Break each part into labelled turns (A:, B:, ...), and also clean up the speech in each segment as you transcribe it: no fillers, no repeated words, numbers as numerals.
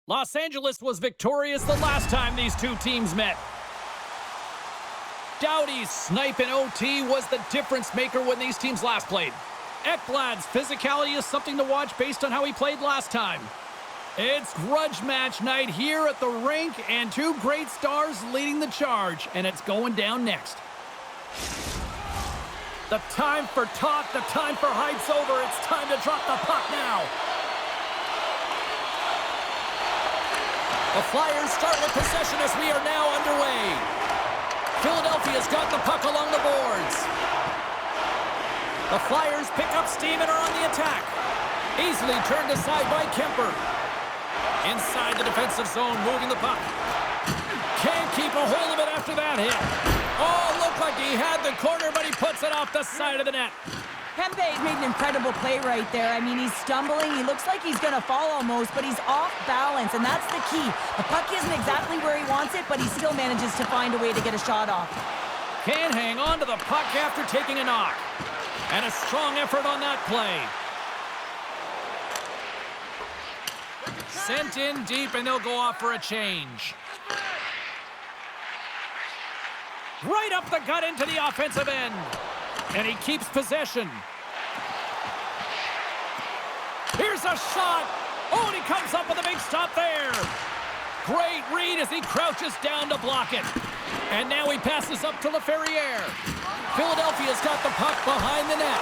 A: Los Angeles was victorious the last time these two teams met. Doughty's snipe in OT was the difference maker when these teams last played. Ekblad's physicality is something to watch based on how he played last time. It's grudge match night here at the rink, and two great stars leading the charge, and it's going down next. The time for talk, the time for hype's over. It's time to drop the puck now. The Flyers start with possession as we are now underway. Philadelphia's got the puck along the boards. The Flyers pick up steam and are on the attack. Easily turned aside by Kemper. Inside the defensive zone, moving the puck. Can't keep a hold of it after that hit. Oh, looked like he had the corner, but he puts it off the side of the net.
B: Kempe made an incredible play right there. I mean, he's stumbling. He looks like he's going to fall almost, but he's off balance, and that's the key. The puck isn't exactly where he wants it, but he still manages to find a way to get a shot off.
A: Can't hang on to the puck after taking a knock. And a strong effort on that play. Sent in deep, and they'll go off for a change. Right up the gut into the offensive end. And he keeps possession. Here's a shot. Oh, and he comes up with a big stop there. Great read as he crouches down to block it. And now he passes up to LaFerriere. Philadelphia's got the puck behind the net.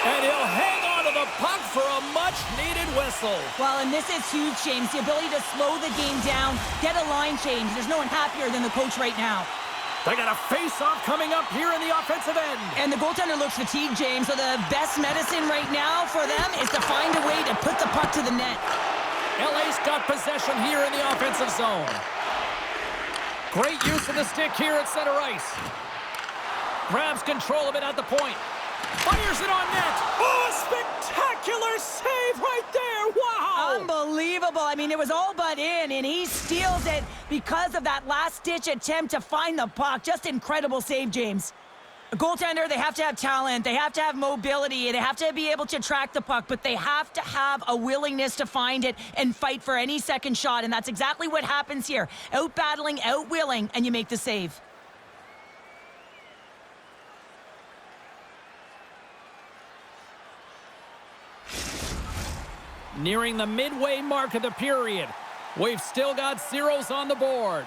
A: And he'll hang on to the puck for a much-needed whistle.
B: Well, and this is huge, James. The ability to slow the game down, get a line change. There's no one happier than the coach right now.
A: They got a face-off coming up here in the offensive end.
B: And the goaltender looks fatigued, James, so the best medicine right now for them is to find a way to put the puck to the net.
A: LA's got possession here in the offensive zone. Great use of the stick here at center ice. Grabs control of it at the point. Fires it on net. Oh, a spectacular save right there. Wow.
B: Unbelievable. I mean, it was all but in, and he steals it because of that last-ditch attempt to find the puck. Just incredible save, James. A goaltender, they have to have talent. They have to have mobility. They have to be able to track the puck, but they have to have a willingness to find it and fight for any second shot, and that's exactly what happens here. Out-battling, out-willing, and you make the save.
A: Nearing the midway mark of the period. We've still got zeros on the board.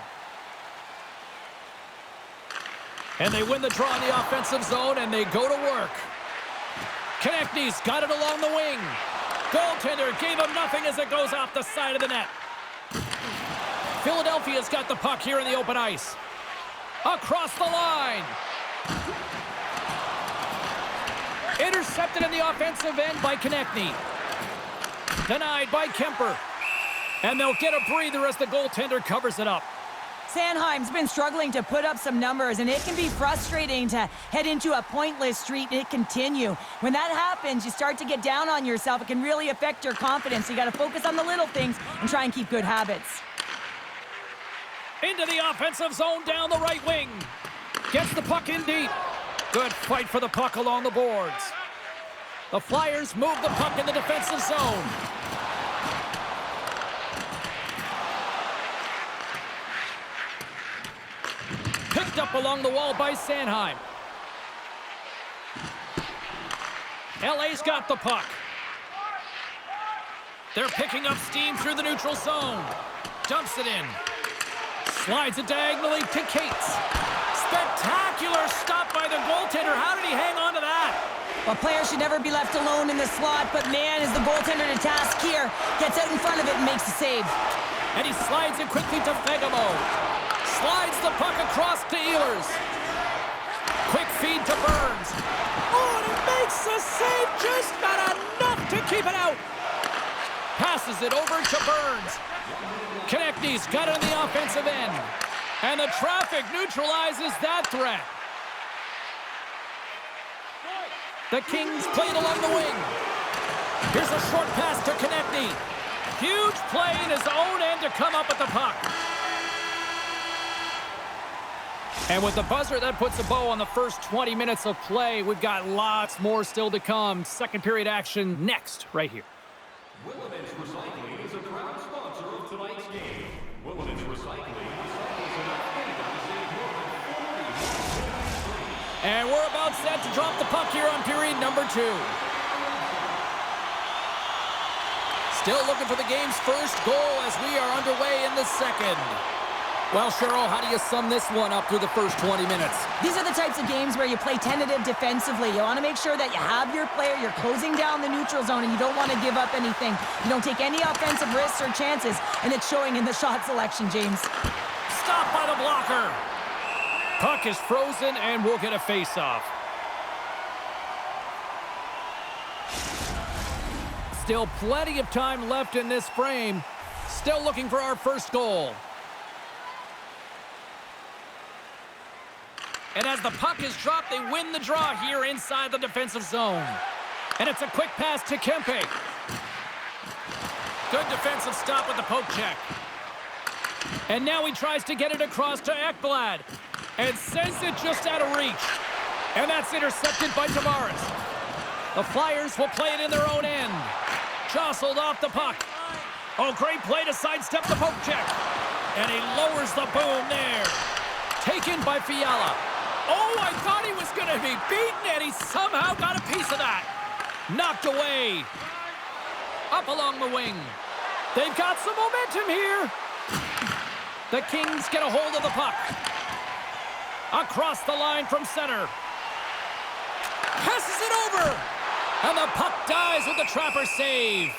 A: And they win the draw in the offensive zone, and they go to work. Konechny's got it along the wing. Goaltender gave him nothing as it goes off the side of the net. Philadelphia's got the puck here in the open ice. Across the line. Intercepted in the offensive end by Konechny. Denied by Kemper. And they'll get a breather as the goaltender covers it up.
B: Sanheim's been struggling to put up some numbers, and it can be frustrating to head into a pointless streak and it continue. When that happens, you start to get down on yourself. It can really affect your confidence. So you got to focus on the little things and try and keep good habits.
A: Into the offensive zone down the right wing. Gets the puck in deep. Good fight for the puck along the boards. The Flyers move the puck in the defensive zone. Picked up along the wall by Sanheim. LA's got the puck. They're picking up steam through the neutral zone. Dumps it in. Slides it diagonally to Cates. Spectacular stop by the goaltender. How did he hang on to that?
B: Well, players should never be left alone in the slot, but man, is the goaltender to task here. Gets out in front of it and makes the save.
A: And he slides it quickly to Fegamo. Slides the puck across to Ehlers. Quick feed to Burns. Oh, and he makes the save, just not enough to keep it out. Passes it over to Burns. Konechny's got it in the offensive end. And the traffic neutralizes that threat. The Kings played along the wing. Here's a short pass to Konechny. Huge play in his own end to come up with the puck. And with the buzzer, that puts a bow on the first 20 minutes of play. We've got lots more still to come. Second period action next, right here.
C: Willamette Recycling is a proud sponsor of tonight's game.
A: And we're about set to drop the puck here on period number 2. Still looking for the game's first goal as we are underway in the second. Well, Cheryl, how do you sum this one up through the first 20 minutes?
B: These are the types of games where you play tentative defensively. You want to make sure that you have your player, you're closing down the neutral zone, and you don't want to give up anything. You don't take any offensive risks or chances, and it's showing in the shot selection, James.
A: Stopped by the blocker. Puck is frozen, and we'll get a face-off. Still plenty of time left in this frame. Still looking for our first goal. And as the puck is dropped, they win the draw here inside the defensive zone. And it's a quick pass to Kempe. Good defensive stop with the poke check. And now he tries to get it across to Ekblad. And sends it just out of reach. And that's intercepted by Tavares. The Flyers will play it in their own end. Jostled off the puck. Oh, great play to sidestep the poke check. And he lowers the boom there. Taken by Fiala. Oh, I thought he was going to be beaten, and he somehow got a piece of that. Knocked away. Up along the wing. They've got some momentum here. The Kings get a hold of the puck. Across the line from center. Passes it over. And the puck dies with the Trapper save.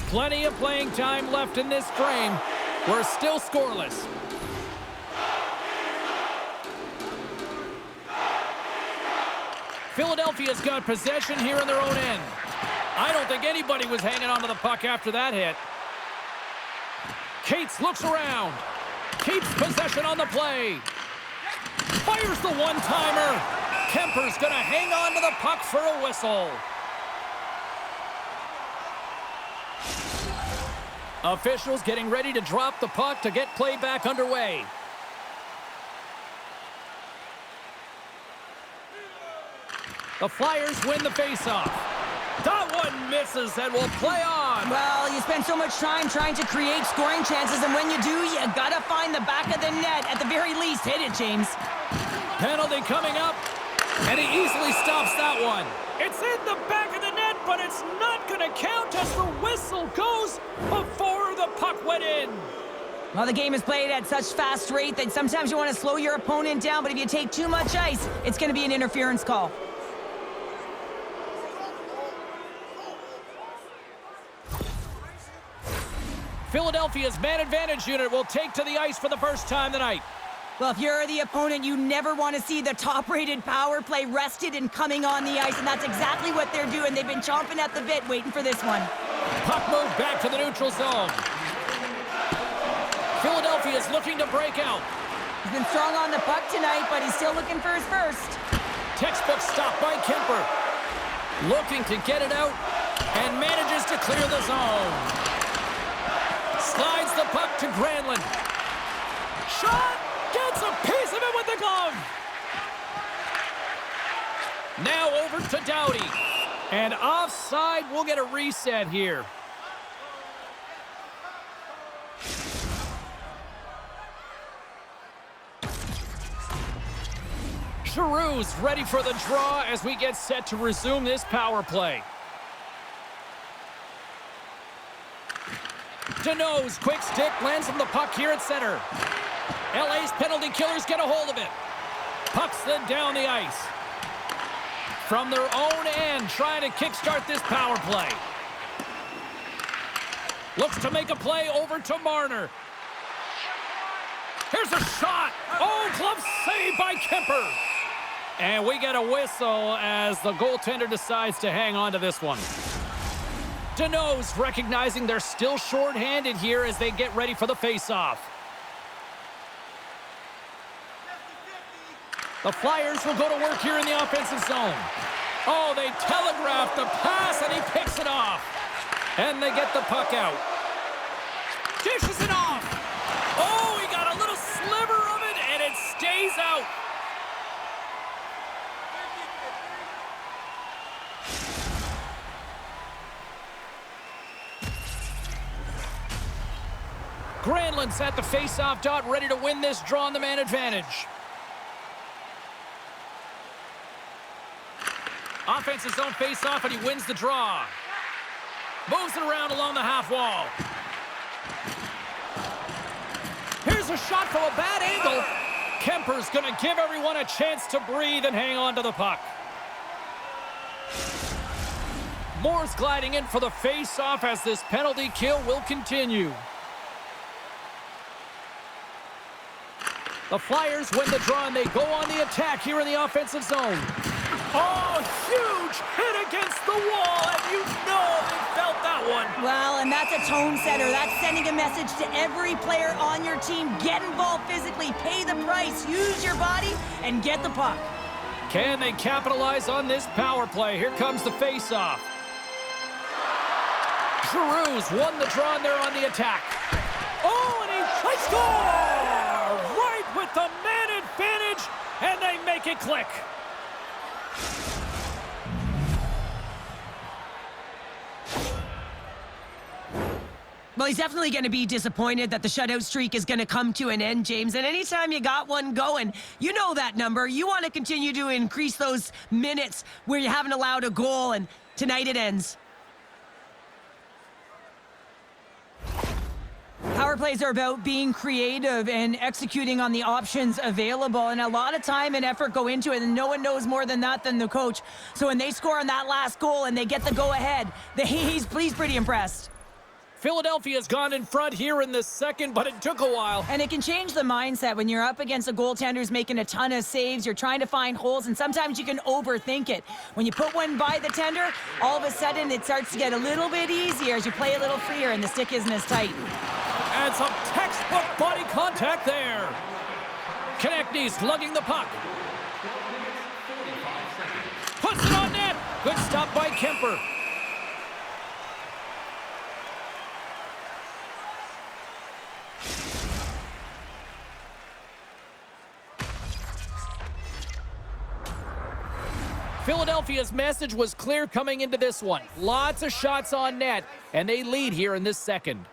A: Plenty of playing time left in this frame. We're still scoreless. Philadelphia's got possession here in their own end. I don't think anybody was hanging onto the puck after that hit. Cates looks around. Keeps possession on the play. Fires the one-timer. Kemper's going to hang on to the puck for a whistle. Officials getting ready to drop the puck to get play back underway. The Flyers win the faceoff. That one misses and will play on.
B: Well, you spend so much time trying to create scoring chances, and when you do, you gotta find the back of the net. At the very least, hit it, James.
A: Penalty coming up, and he easily stops that one. It's in the back of the net, but it's not going to count as the whistle goes before the puck went in.
B: Well, the game is played at such fast rate that sometimes you want to slow your opponent down, but if you take too much ice, it's going to be an interference call.
A: Philadelphia's man advantage unit will take to the ice for the first time tonight.
B: Well, if you're the opponent, you never want to see the top-rated power play rested and coming on the ice, and that's exactly what they're doing. They've been chomping at the bit, waiting for this one.
A: Puck moved back to the neutral zone. Philadelphia's looking to break out.
B: He's been strong on the puck tonight, but he's still looking for his first.
A: Textbook stop by Kemper. Looking to get it out, and manages to clear the zone. Slides the puck to Granlund. Shot! Gets a piece of it with the glove. Now over to Doughty. And offside, we'll get a reset here. Giroux's ready for the draw as we get set to resume this power play. Deneau's quick stick lands from the puck here at center. LA's penalty killers get a hold of it. Puck slid down the ice. From their own end, trying to kickstart this power play. Looks to make a play over to Marner. Here's a shot. Oh, glove save by Kemper. And we get a whistle as the goaltender decides to hang on to this one. Deneau's recognizing they're still short-handed here as they get ready for the face-off. The Flyers will go to work here in the offensive zone. Oh, they telegraph the pass, and he picks it off. And they get the puck out. Dishes it off. Oh, he got a little sliver of it, and it stays out. Granlund's at the face-off dot, ready to win this draw on the man advantage. Offensive zone face-off, and he wins the draw. Moves it around along the half wall. Here's a shot from a bad angle. Kemper's going to give everyone a chance to breathe and hang on to the puck. Moore's gliding in for the face-off as this penalty kill will continue. The Flyers win the draw, and they go on the attack here in the offensive zone. Oh, huge hit against the wall, and you know they felt that one.
B: Well, and that's a tone setter. That's sending a message to every player on your team. Get involved physically, pay the price, use your body, and get the puck.
A: Can they capitalize on this power play? Here comes the face-off. Giroux's won the draw, and they're on the attack. Oh, and he score! Right with the man advantage, and they make it click.
B: Well, he's definitely going to be disappointed that the shutout streak is going to come to an end, James. And anytime you got one going, you know that number. You want to continue to increase those minutes where you haven't allowed a goal, and tonight it ends. Power plays are about being creative and executing on the options available, and a lot of time and effort go into it, and no one knows more than that than the coach. So when they score on that last goal and they get the go-ahead, he's pretty impressed.
A: Philadelphia's gone in front here in the second, but it took a while.
B: And it can change the mindset when you're up against a goaltender who's making a ton of saves. You're trying to find holes, and sometimes you can overthink it. When you put one by the tender, all of a sudden it starts to get a little bit easier as you play a little freer and the stick isn't as tight.
A: And some textbook body contact there. Konechny's lugging the puck. Puts it on net. Good stop by Kemper. Philadelphia's message was clear coming into this one. Lots of shots on net, and they lead here in this second.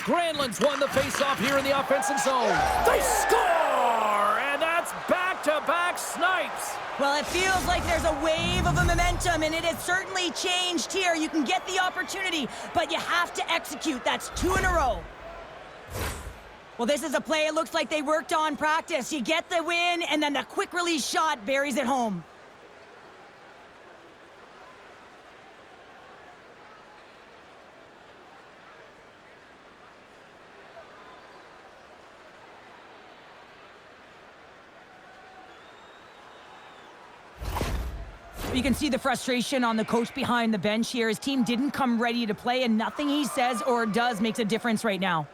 A: Granlund's won the faceoff here in the offensive zone. They score! And that's back-to-back snipes.
B: Well, it feels like there's a wave of a momentum, and it has certainly changed here. You can get the opportunity, but you have to execute. That's 2 in a row. Well, this is a play it looks like they worked on practice. You get the win, and then the quick release shot buries it home. You can see the frustration on the coach behind the bench here. His team didn't come ready to play, and nothing he says or does makes a difference right now.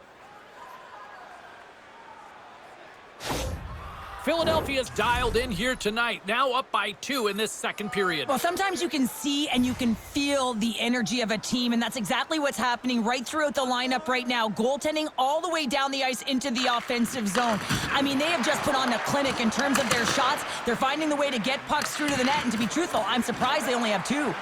A: Philadelphia's dialed in here tonight, now up by 2 in this second period.
B: Well, sometimes you can see and you can feel the energy of a team, and that's exactly what's happening right throughout the lineup right now. Goaltending all the way down the ice into the offensive zone. I mean, they have just put on a clinic in terms of their shots. They're finding the way to get pucks through to the net, and to be truthful, I'm surprised they only have 2.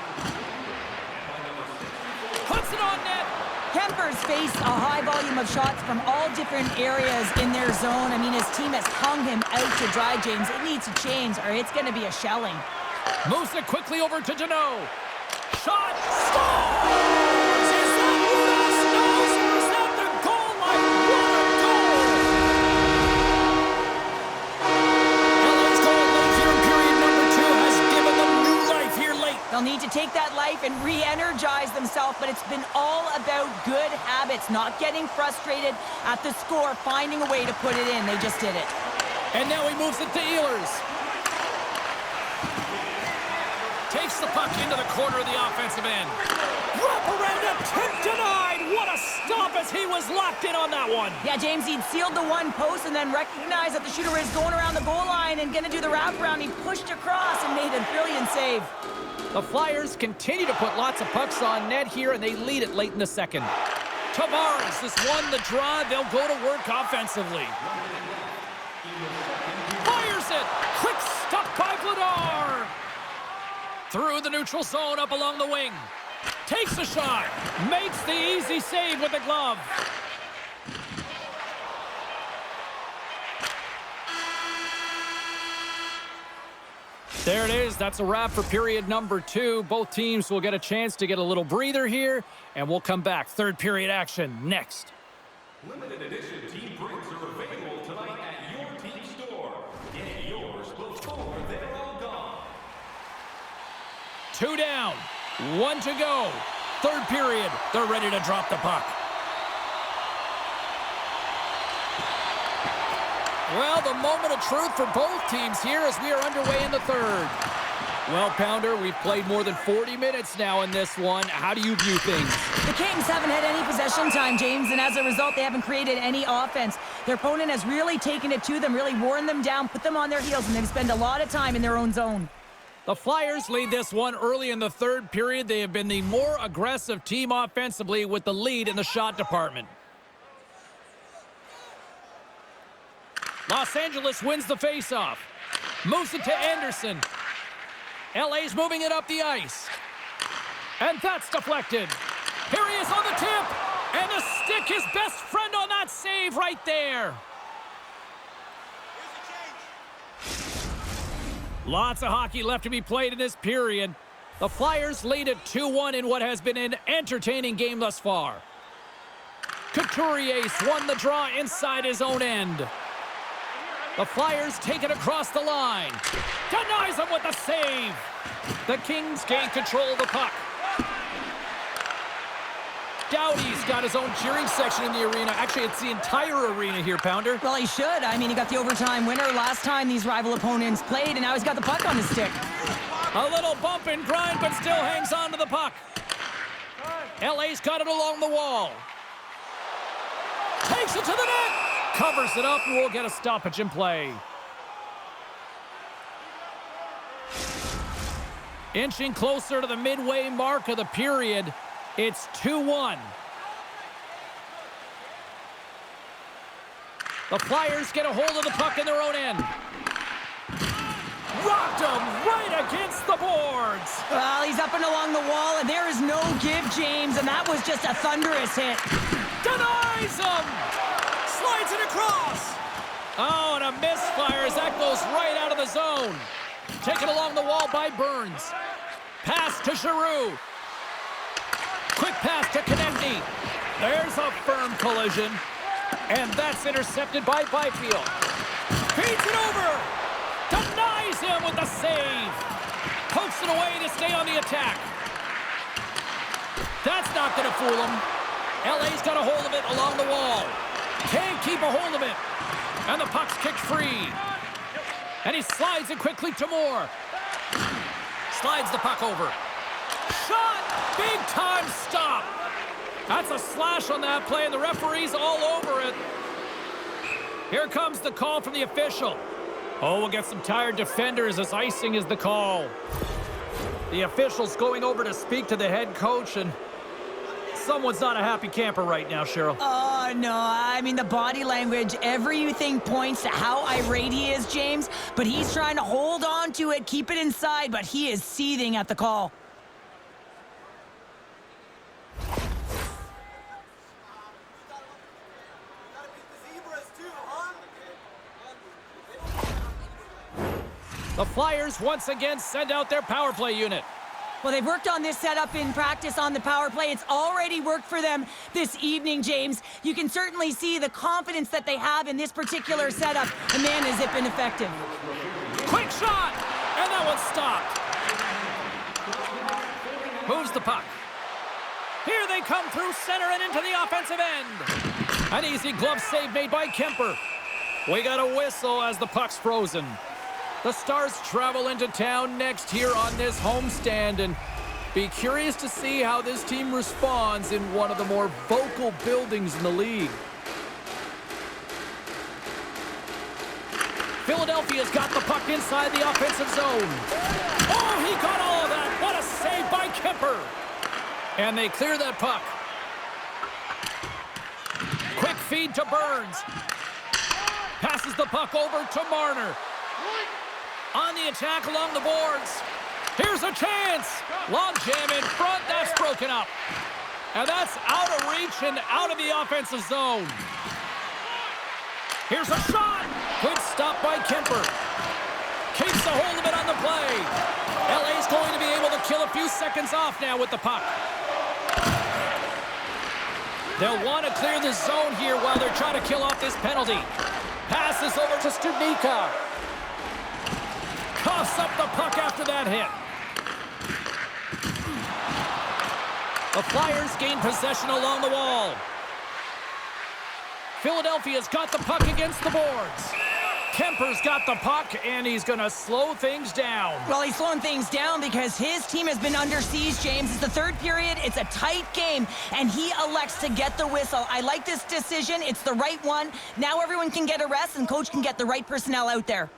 A: Puts it on net.
B: Kemper's faced a high volume of shots from all different areas in their zone. I mean, his team has hung him out to dry, James. It needs to change, or it's going to be a shelling.
A: Moves it quickly over to Deneau. Shot! Scores! Is that Rudolph's nose, or is that the goal line? What a goal! LA's goal late here in period number 2 has given them new life here late.
B: They'll need to take that life and re-energize themselves, but it's been all about good habits, not getting frustrated at the score, finding a way to put it in. They just did it.
A: And now he moves it to Ehlers. Takes the puck into the corner of the offensive end. Wraparound attempt denied. What a stop as he was locked in on that one.
B: Yeah, James, he'd sealed the one post and then recognized that the shooter is going around the goal line and going to do the wraparound. He pushed across and made a brilliant save.
A: The Flyers continue to put lots of pucks on net here, and they lead it late in the second. Tavares has won the draw. They'll go to work offensively. Fires it. Quick stop by Vladar. Through the neutral zone, up along the wing. Takes a shot. Makes the easy save with the glove. There it is. That's a wrap for period number 2. Both teams will get a chance to get a little breather here, and we'll come back. Third period action next.
C: Limited edition team drinks are available tonight at your team store. Get yours before they're all gone.
A: 2 down. 1 to go. Third period. They're ready to drop the puck. Well, the moment of truth for both teams here as we are underway in the third. Well, Pounder, we've played more than 40 minutes now in this one. How do you view things?
B: The Kings haven't had any possession time, James, and as a result, they haven't created any offense. Their opponent has really taken it to them, really worn them down, put them on their heels, and they've spent a lot of time in their own zone.
A: The Flyers lead this one early in the third period. They have been the more aggressive team offensively with the lead in the shot department. Los Angeles wins the faceoff. Moves it to Anderson. LA's moving it up the ice. And that's deflected. Here he is on the tip. And the stick, his best friend on that save right there. Lots of hockey left to be played in this period. The Flyers lead at 2-1 in what has been an entertaining game thus far. Couturier's won the draw inside his own end. The Flyers take it across the line. Denies him with the save. The Kings gain control of the puck. Doughty's got his own cheering section in the arena. Actually, it's the entire arena here, Pounder.
B: Well, he should. I mean, he got the overtime winner last time these rival opponents played, and now he's got the puck on his stick.
A: A little bump and grind, but still hangs on to the puck. LA's got it along the wall. Takes it to the net. Covers it up, and we'll get a stoppage in play. Inching closer to the midway mark of the period. It's 2-1. The Flyers get a hold of the puck in their own end. Rocked him right against the boards.
B: Well, he's up and along the wall, and there is no give, James, and that was just a thunderous hit.
A: Denies him. Slides it across. Oh, and a misfire as that goes right out of the zone. Taken along the wall by Burns. Pass to Giroux. Quick pass to Konechny. There's a firm collision. And that's intercepted by Byfield. Feeds it over. Denies him with the save. Pokes it away to stay on the attack. That's not going to fool him. LA's got a hold of it along the wall. Can't keep a hold of it. And the puck's kicked free. And he slides it quickly to Moore. Slides the puck over. Shot! Big time stop. That's a slash on that play, and the referee's all over it. Here comes the call from the official. Oh, we'll get some tired defenders as icing is the call. The official's going over to speak to the head coach, and someone's not a happy camper right now, Cheryl.
B: Oh, no. I mean, the body language, everything points to how irate he is, James. But he's trying to hold on to it, keep it inside, but he is seething at the call.
A: The Flyers once again send out their power play unit.
B: Well, they've worked on this setup in practice on the power play. It's already worked for them this evening, James. You can certainly see the confidence that they have in this particular setup. And man, has it been effective.
A: Quick shot! And that one's stopped. Moves the puck. Here they come through center and into the offensive end. An easy glove save made by Kemper. We got a whistle as the puck's frozen. The Stars travel into town next here on this homestand, and be curious to see how this team responds in one of the more vocal buildings in the league. Philadelphia's got the puck inside the offensive zone. Oh, he got all of that. What a save by Kemper. And they clear that puck. Quick feed to Burns. Passes the puck over to Marner. On the attack along the boards. Here's a chance. Long jam in front. That's broken up. And that's out of reach and out of the offensive zone. Here's a shot. Good stop by Kemper. Keeps a hold of it on the play. LA's going to be able to kill a few seconds off now with the puck. They'll want to clear the zone here while they're trying to kill off this penalty. Passes over to Studnicka. Coughs up the puck after that hit. The Flyers gain possession along the wall. Philadelphia's got the puck against the boards. Kemper's got the puck, and he's going to slow things down.
B: Well, he's slowing things down because his team has been under siege, James. It's the third period. It's a tight game, and he elects to get the whistle. I like this decision. It's the right one. Now everyone can get a rest, and coach can get the right personnel out there.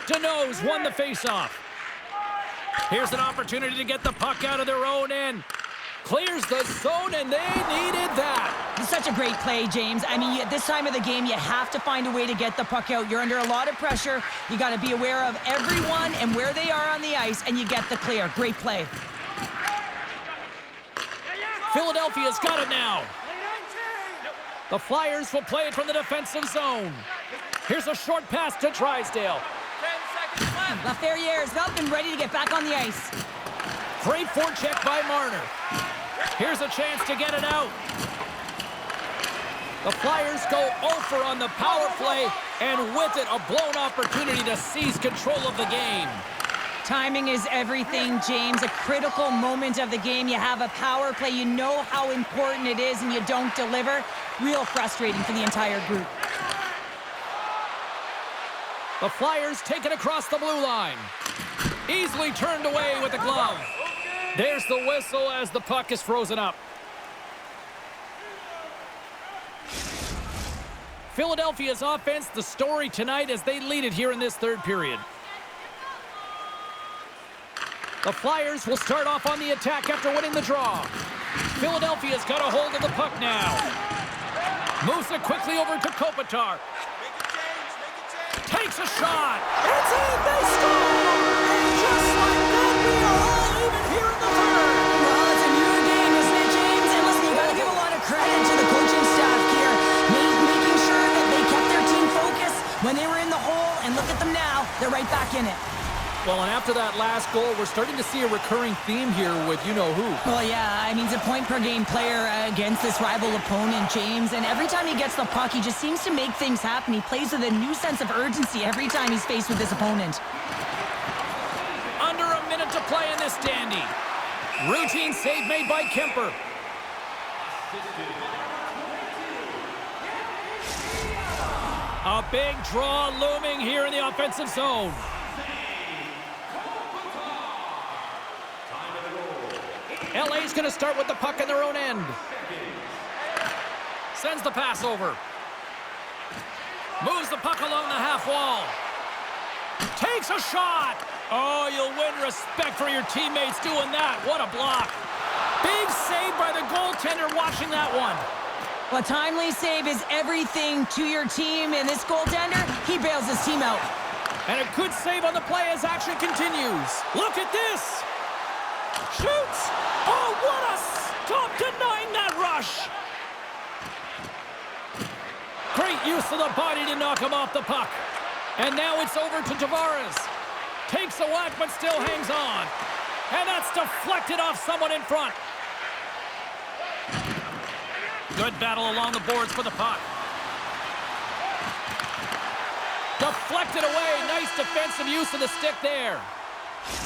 A: Deneau's won the faceoff. Here's an opportunity to get the puck out of their own end. Clears the zone, and they needed that.
B: It's such a great play, James. I mean, at this time of the game, you have to find a way to get the puck out. You're under a lot of pressure. You got to be aware of everyone and where they are on the ice, and you get the clear. Great play.
A: Philadelphia's got it now. The Flyers will play it from the defensive zone. Here's a short pass to Drysdale.
D: 10 seconds left.
B: Laferriere's up and ready to get back on the ice.
A: Great forecheck by Marner. Here's a chance to get it out. The Flyers go over on the power play, and with it, a blown opportunity to seize control of the game.
B: Timing is everything, James. A critical moment of the game. You have a power play. You know how important it is, and you don't deliver. Real frustrating for the entire group.
A: The Flyers take it across the blue line. Easily turned away with the glove. There's the whistle as the puck is frozen up. Philadelphia's offense, the story tonight as they lead it here in this third period. The Flyers will start off on the attack after winning the draw. Philadelphia's got a hold of the puck now. Moves it quickly over to Kopitar. Takes a shot. It's in. They score. And just like that, we are all even here in the third.
B: Well, it's a new game, isn't it, James? And listen, you got to give a lot of credit to the coaching staff here, making sure that they kept their team focused when they were in the hole. And look at them now. They're right back in it.
A: Well, and after that last goal, we're starting to see a recurring theme here with you-know-who.
B: Well, yeah, I mean, he's a point-per-game player against this rival opponent, James, and every time he gets the puck, he just seems to make things happen. He plays with a new sense of urgency every time he's faced with this opponent.
A: Under a minute to play in this dandy. Routine save made by Kemper. A big draw looming here in the offensive zone. LA's going to start with the puck in their own end. Sends the pass over. Moves the puck along the half wall. Takes a shot. Oh, you'll win respect for your teammates doing that. What a block. Big save by the goaltender watching that one.
B: Well, a timely save is everything to your team, and this goaltender, he bails his team out.
A: And a good save on the play as action continues. Look at this. Shoots! Oh, what a stop denying that rush! Great use of the body to knock him off the puck. And now it's over to Tavares. Takes a whack but still hangs on. And that's deflected off someone in front. Good battle along the boards for the puck. Deflected away. Nice defensive use of the stick there.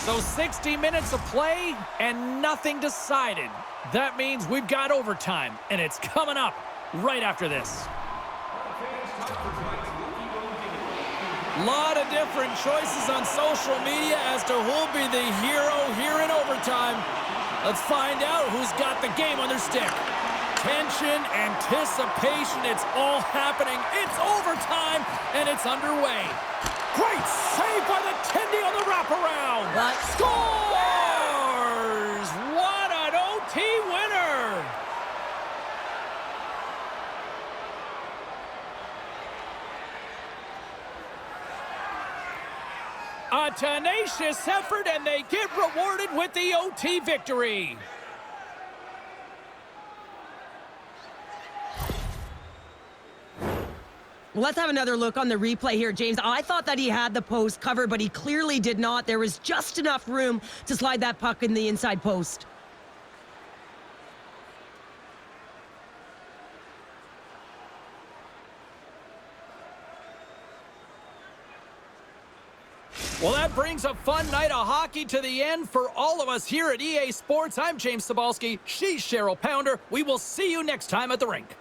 A: So 60 minutes of play and nothing decided. That means we've got overtime, and it's coming up right after this. Lot of different choices on social media as to who'll be the hero here in overtime. Let's find out who's got the game on their stick. Tension, anticipation, it's all happening. It's overtime, and it's underway. Great save by the Tendy on the wraparound.
B: What?
A: Scores! What an OT winner! A tenacious effort, and they get rewarded with the OT victory.
B: Let's have another look on the replay here, James. I thought that he had the post covered, but he clearly did not. There was just enough room to slide that puck in the inside post.
A: Well, that brings a fun night of hockey to the end for all of us here at EA Sports. I'm James Cybulski. She's Cheryl Pounder. We will see you next time at the rink.